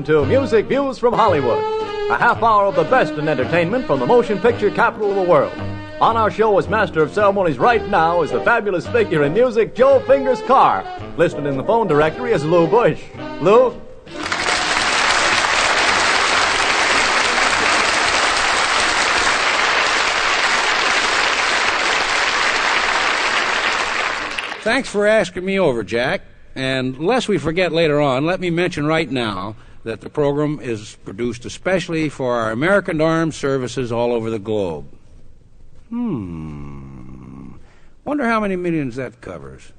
Welcome to Music Views from Hollywood, a half hour of the best in entertainment from the motion picture capital of the world. On our show as master of ceremonies right now is the fabulous figure in music, Joe Fingers Carr, listed in the phone directory as Lou Bush. Lou? Thanks for asking me over, Jack. And lest we forget later on, let me mention right now that the program is produced especially for our American Armed Services all over the globe. Wonder how many millions that covers.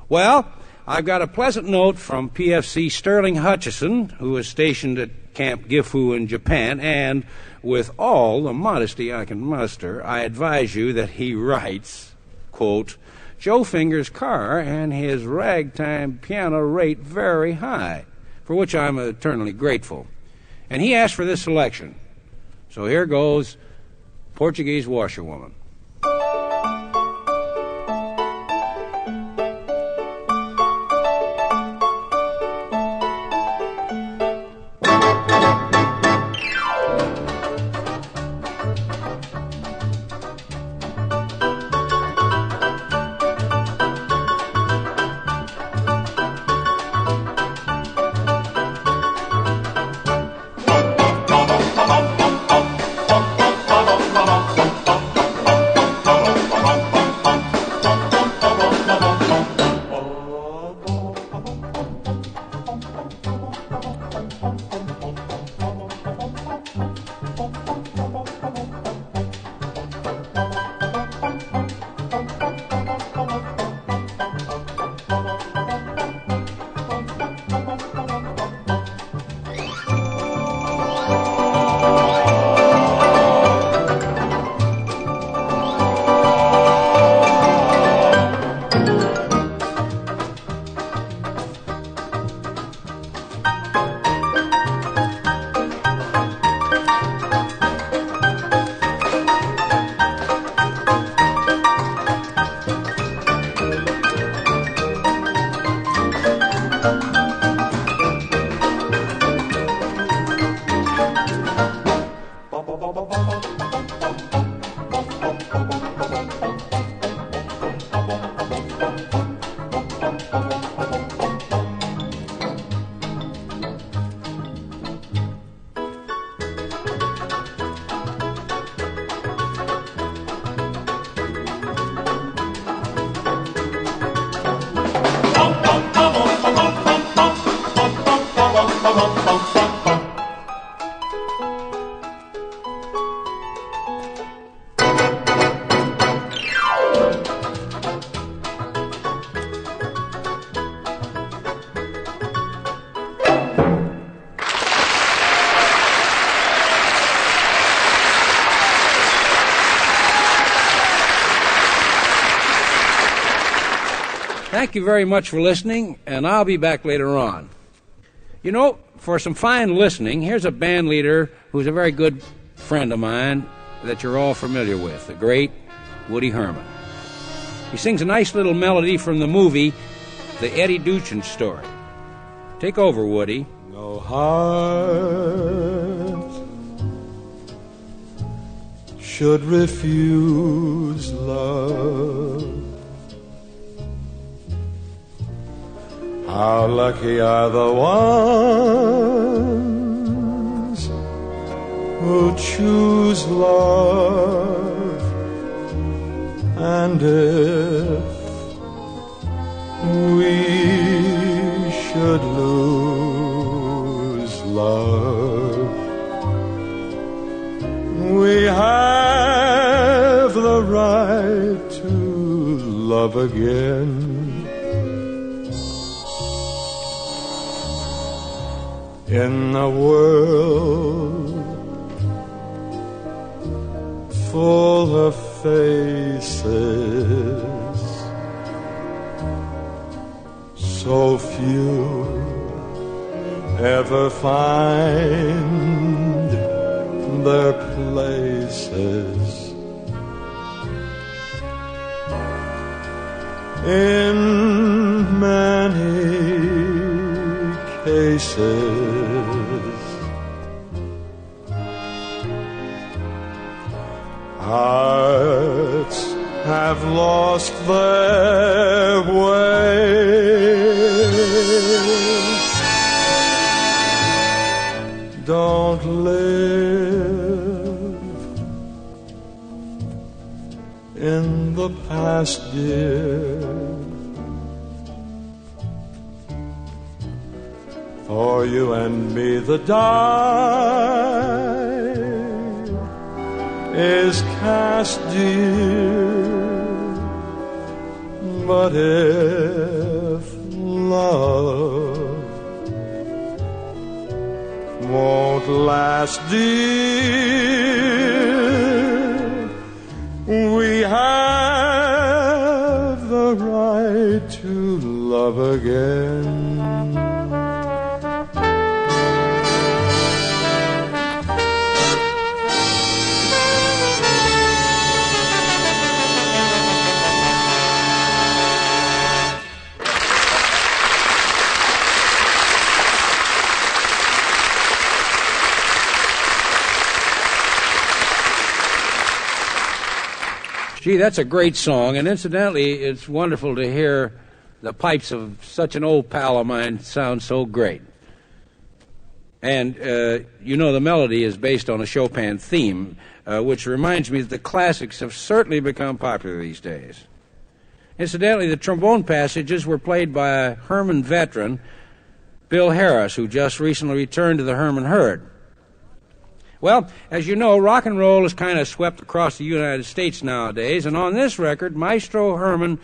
Well, I've got a pleasant note from PFC Sterling Hutchison, who is stationed at Camp Gifu in Japan, and with all the modesty I can muster, I advise you that he writes, quote, Joe Fingers Carr and his ragtime piano rate very high, for which I'm eternally grateful. And he asked for this selection. So here goes Portuguese Washerwoman. Thank you very much for listening, and I'll be back later on. You know, for some fine listening, here's a band leader who's a very good friend of mine that you're all familiar with, the great Woody Herman. He sings a nice little melody from the movie The Eddie Duchin Story. Take over, Woody. No heart should refuse love. How lucky are the ones who choose love, and if we should lose love, we have the right to love again. In a world full of faces, so few ever find their places. In many cases, Hearts have lost their way. Don't live in the past, dear, for you and me the die is cast, dear. But if love won't last, dear, we have the right to love again. Gee, that's a great song, and incidentally, it's wonderful to hear the pipes of such an old pal of mine sound so great. And, you know, the melody is based on a Chopin theme, which reminds me that the classics have certainly become popular these days. Incidentally, the trombone passages were played by a Herman veteran, Bill Harris, who just recently returned to the Herman Herd. Well, as you know, rock and roll is kind of swept across the United States nowadays, and on this record, Maestro Herman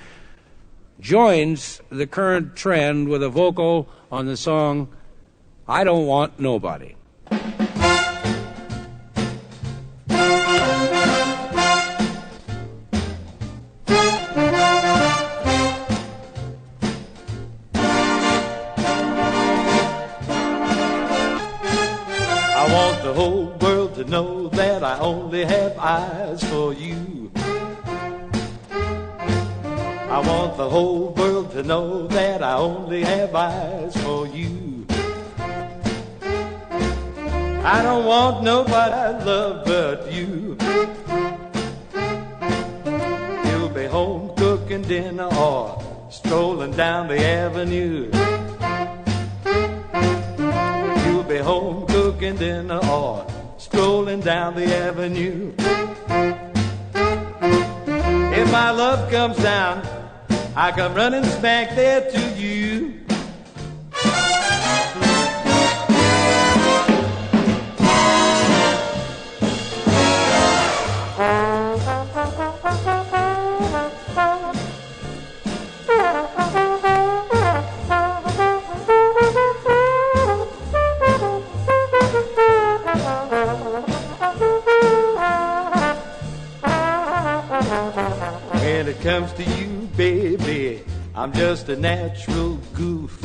joins the current trend with a vocal on the song I Don't Want Nobody. I want the whole world to know that I only have eyes for you. I want the whole world to know that I only have eyes for you. I don't want nobody I love but you. You'll be home cooking dinner or strolling down the avenue. You'll be home cooking dinner or strolling down the avenue. If my love comes down, I come running back there to you. When it comes to you, baby, I'm just a natural goof.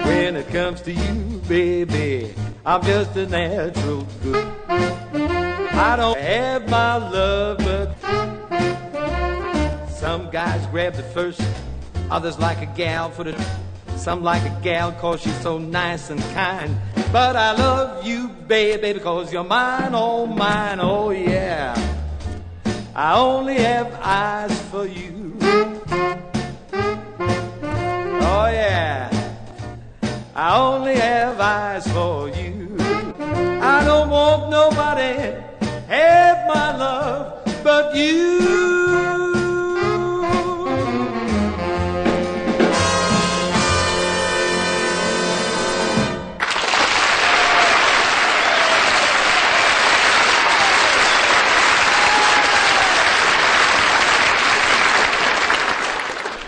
When it comes to you, baby, I'm just a natural goof. I don't have my love, but some guys grab the first, others like a gal for the, some like a gal 'cause she's so nice and kind. But I love you, baby, because you're mine, oh yeah. I only have eyes for you. Oh yeah, I only have eyes for you. I don't want nobody have my love but you.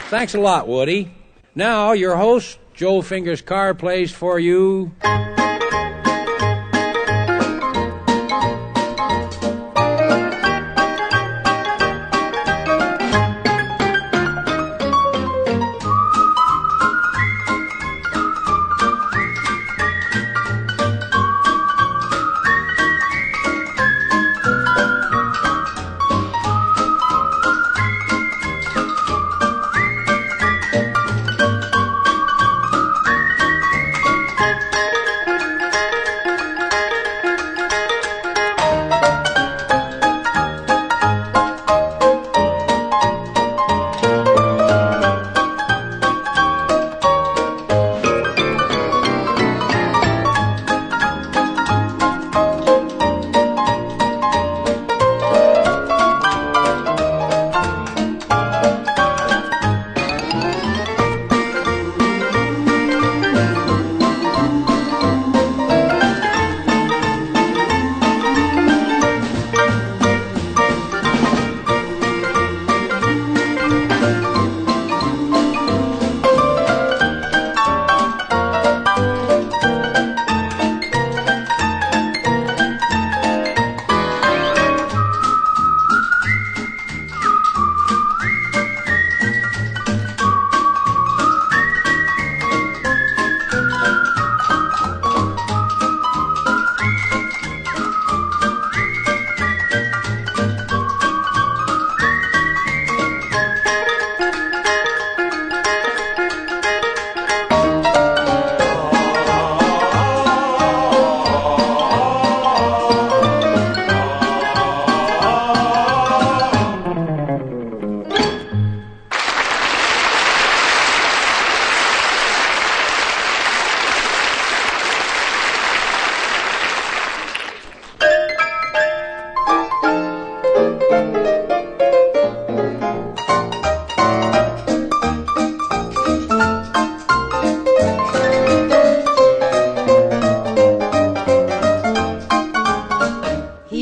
Thanks a lot, Woody. Now, your host, Joe Fingers Carr, plays for you...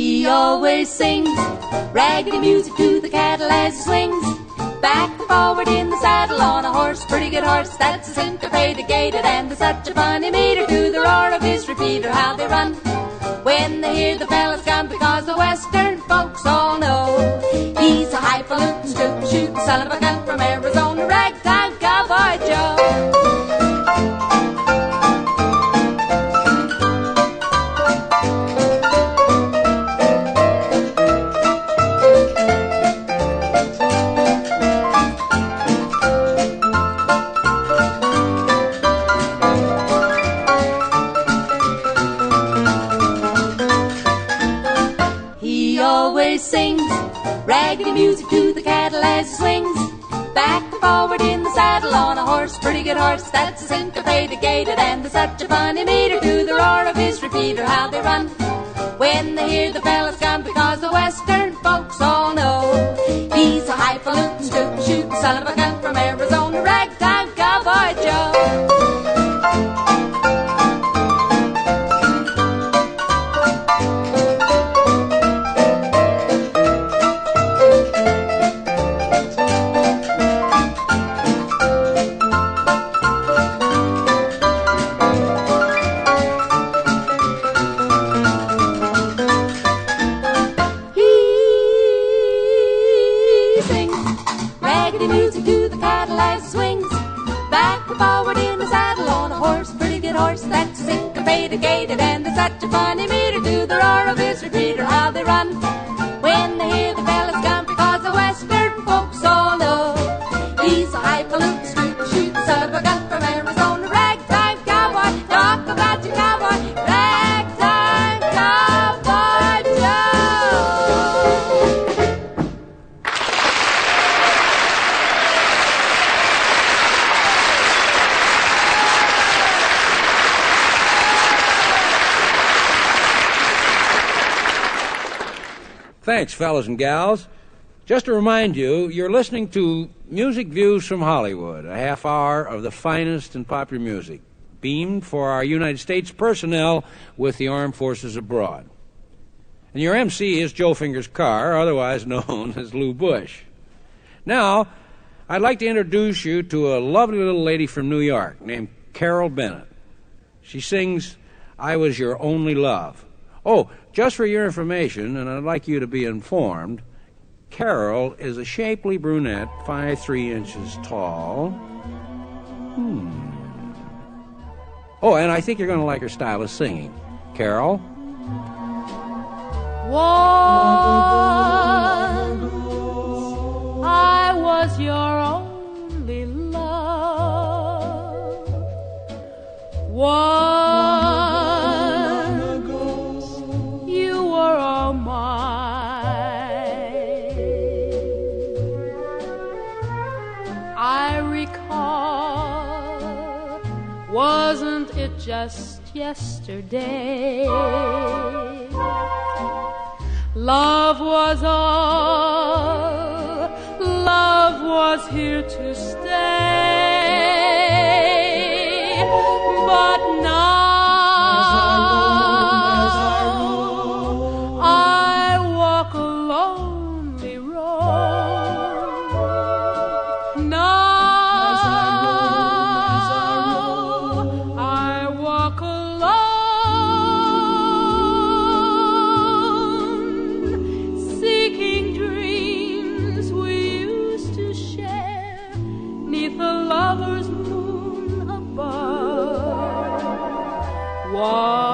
He always sings raggedy music to the cattle as he swings back and forward in the saddle on a horse, pretty good horse, that's a syncopated gated, and there's such a funny meter to the roar of his repeater, how they run when they hear the fellas come, because the western folks all know he's a highfalutin, scoop, shooting son of a gun from Arizona, ragtime cowboy Joe. Sings raggedy music to the cattle as he swings back and forward in the saddle on a horse, pretty good horse, that's a syncopated gated, and there's such a funny meter to the roar of his repeater, how they run when they hear the fellas come, because the western folks all know he's a highfalutin, scoop, shooting son of a gun from Arizona, ragtime cowboy Joe. That's syncopated gated, and there's such a funny meter to the roar of his repeater, how they run when they hear the fellas come, because the western folks all know he's a highfalutin, scoop, shooting son of a gun from Arizona, ragtime cowboy. Talk about your cowboy, ragtime cowboy Joe. Thanks, fellas and gals. Just to remind you, you're listening to Music Views from Hollywood, a half hour of the finest in popular music, beamed for our United States personnel with the armed forces abroad. And your MC is Joe Fingers Carr, otherwise known as Lou Bush. Now, I'd like to introduce you to a lovely little lady from New York named Carol Bennett. She sings I Was Your Only Love. Oh, just for your information, and I'd like you to be informed, Carol is a shapely brunette, 5'3" inches tall. Oh, and I think you're going to like her style of singing. Carol? Once I was your only love. Once you were all mine. I recall, wasn't it just yesterday? Love was all, love was here to stay. But now I walk a lonely road. Now I walk alone, seeking dreams we used to share 'neath a lover's moon above. Once,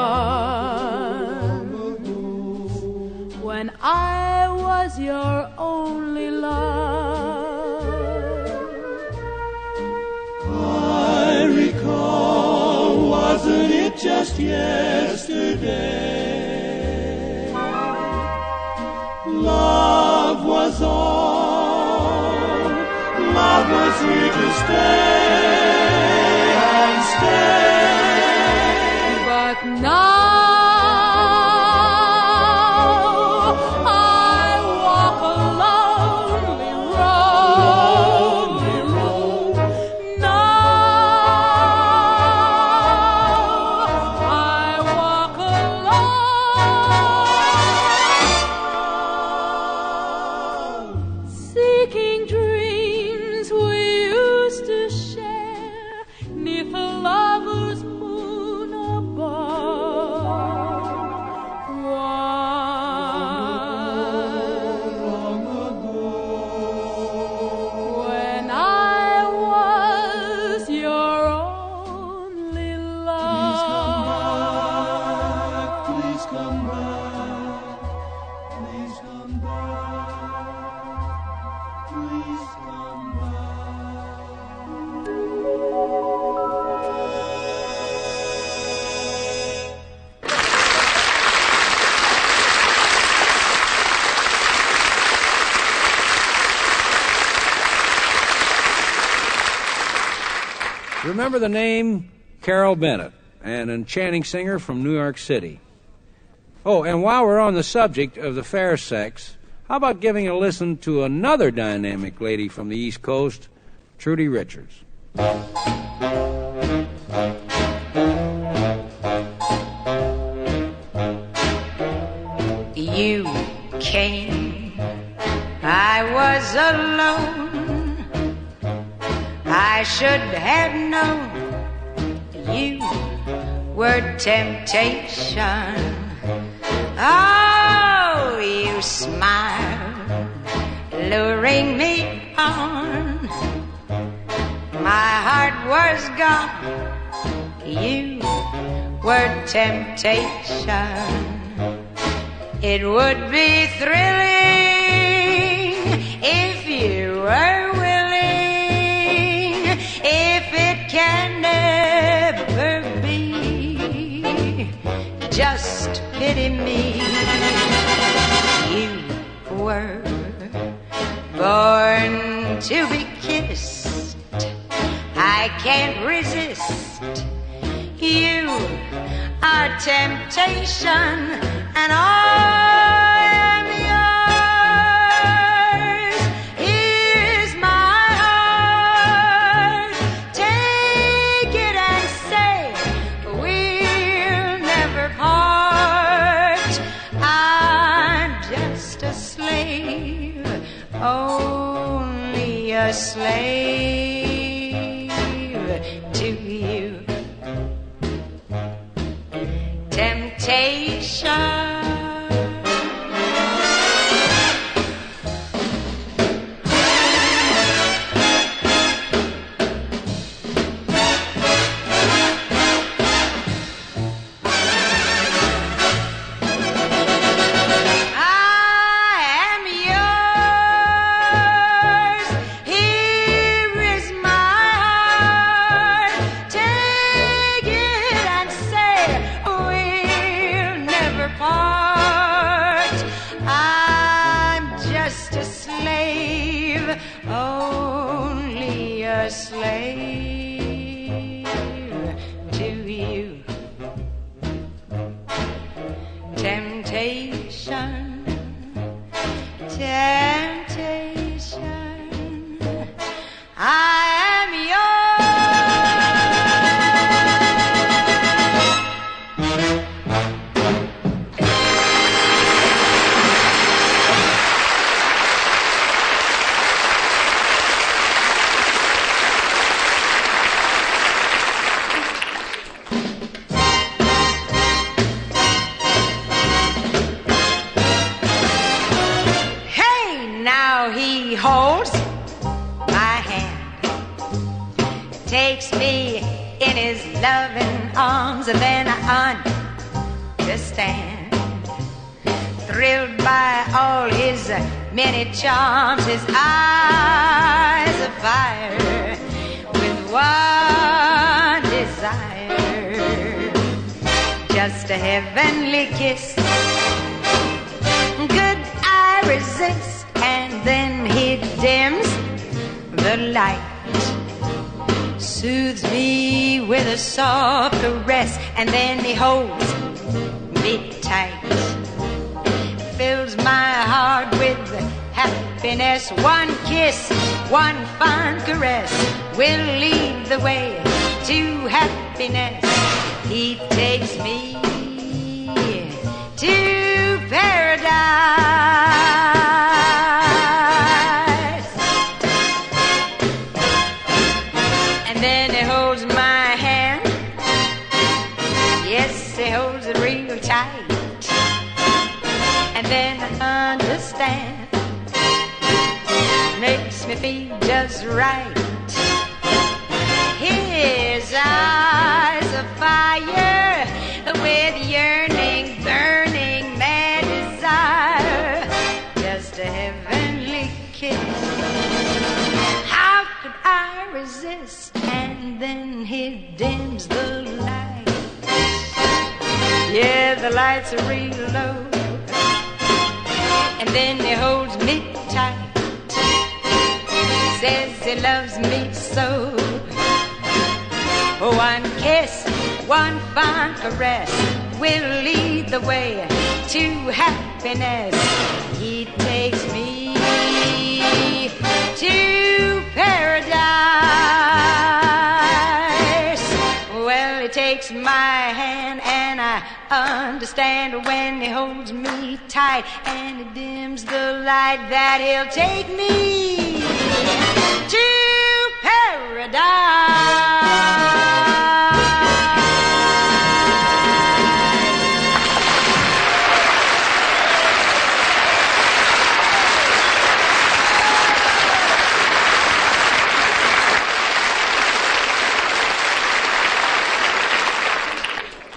when I was your only love. I recall, wasn't it just yesterday? Love was all, love was here to stay and stay. But now I walk a lonely road. Now I walk alone, Remember the name Carol Bennett, an enchanting singer from New York City. Oh, and while we're on the subject of the fair sex, how about giving a listen to another dynamic lady from the East Coast, Trudy Richards? You came, I was alone. I should have known you were temptation. Oh, you smiled, luring me on. My heart was gone. You were temptation. It would be thrilling if you were willing, if it can never be. Just pity me. You were born to be kissed. I can't resist. You are temptation, and I am yours. Here's my heart. Take it and say we'll never part. I'm just a slave, only a slave to you. Temptation. Only a slave to you. Temptation, temptation, I am he holds my hand, takes me in his loving arms, and then I understand, thrilled by all his many charms, his eyes of fire, with one desire, just a heavenly kiss. Could I resist? And then he dims the light, soothes me with a soft caress, and then he holds me tight, fills my heart with happiness. One kiss, one fond caress will lead the way to happiness. He takes me to paradise. And then he holds my hand. Yes, he holds it real tight. And then I understand, makes me feel just right. His eyes of fire, with yearning, burning, mad desire, just a heavenly kiss. How could I resist? And then he dims the lights. Yeah, the lights are real low. And then he holds me tight, says he loves me so. One kiss, one fond caress will lead the way to happiness. He takes me to paradise. Well, he takes my hand and I understand when he holds me tight and he dims the light that he'll take me to paradise.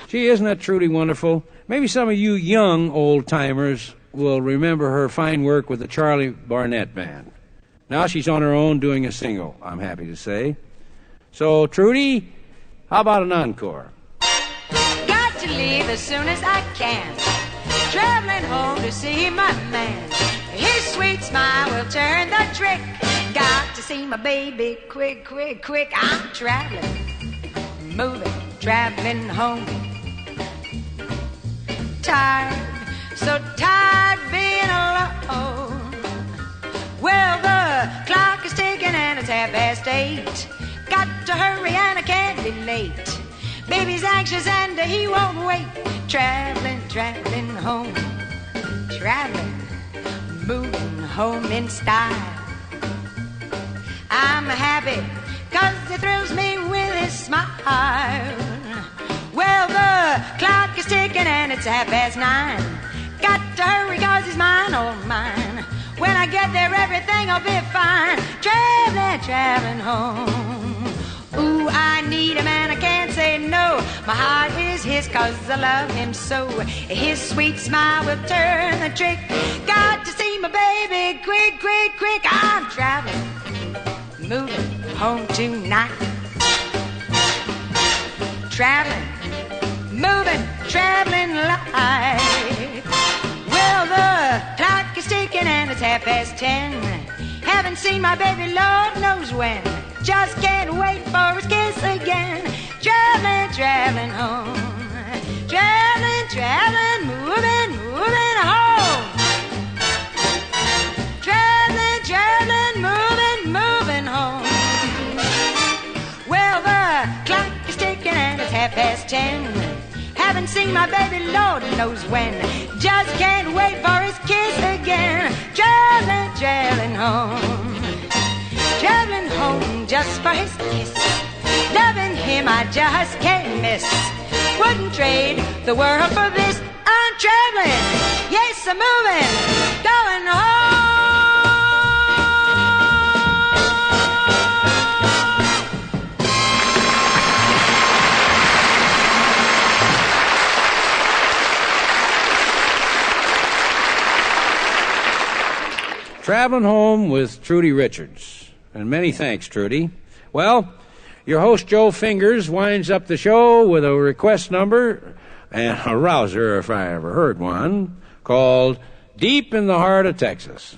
Gee, isn't that truly wonderful? Maybe some of you young old-timers will remember her fine work with the Charlie Barnett Band. Now she's on her own doing a single, I'm happy to say. So, Trudy, how about an encore? Got to leave as soon as I can. Traveling home to see my man. His sweet smile will turn the trick. Got to see my baby quick, quick, quick. I'm traveling, moving, traveling home. Tired, so tired being alone. Well, the clock is ticking and it's 8:30. Got to hurry and I can't be late. Baby's anxious and he won't wait. Traveling, traveling home. Traveling, moving home in style. I'm happy 'cause he thrills me with his smile. Well, the clock is ticking and it's 9:30. Got to hurry 'cause he's mine, oh mine. When I get there, everything'll be fine. Traveling, traveling home. Ooh, I need him and I can't say no. My heart is his 'cause I love him so. His sweet smile will turn the trick. Got to see my baby quick, quick, quick. I'm traveling, moving home tonight. Traveling, moving, traveling light. Well, the clock is ticking and it's 10:30. Haven't seen my baby, Lord knows when. Just can't wait for his kiss again. Traveling, traveling home. Traveling, traveling, moving, moving home. Traveling, traveling, moving, moving home. Well, the clock is ticking and it's 10:30. Haven't seen my baby, Lord knows when. Just can't wait for his kiss again. Traveling, traveling home. Traveling home just for his kiss. Loving him I just can't miss. Wouldn't trade the world for this. I'm traveling, yes I'm moving, going home. Traveling Home with Trudy Richards. And many thanks, Trudy. Well, your host, Joe Fingers, winds up the show with a request number, and a rouser if I ever heard one, called Deep in the Heart of Texas.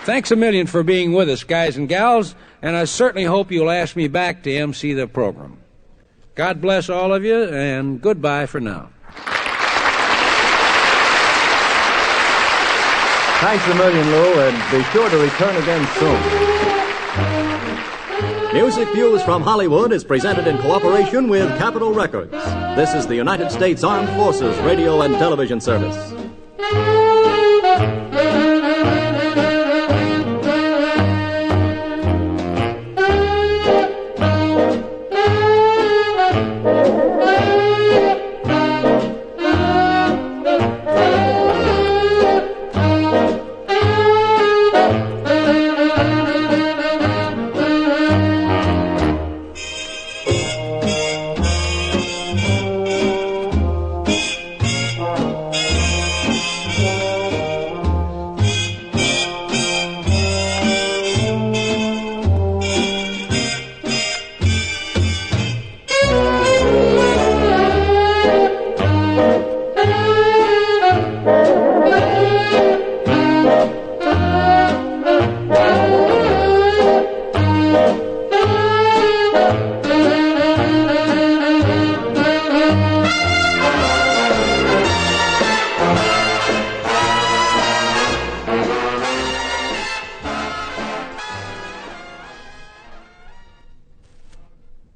Thanks a million for being with us, guys and gals, and I certainly hope you'll ask me back to MC the program. God bless all of you, and goodbye for now. Thanks a million, Lou, and be sure to return again soon. Music Views from Hollywood is presented in cooperation with Capitol Records. This is the United States Armed Forces Radio and Television Service.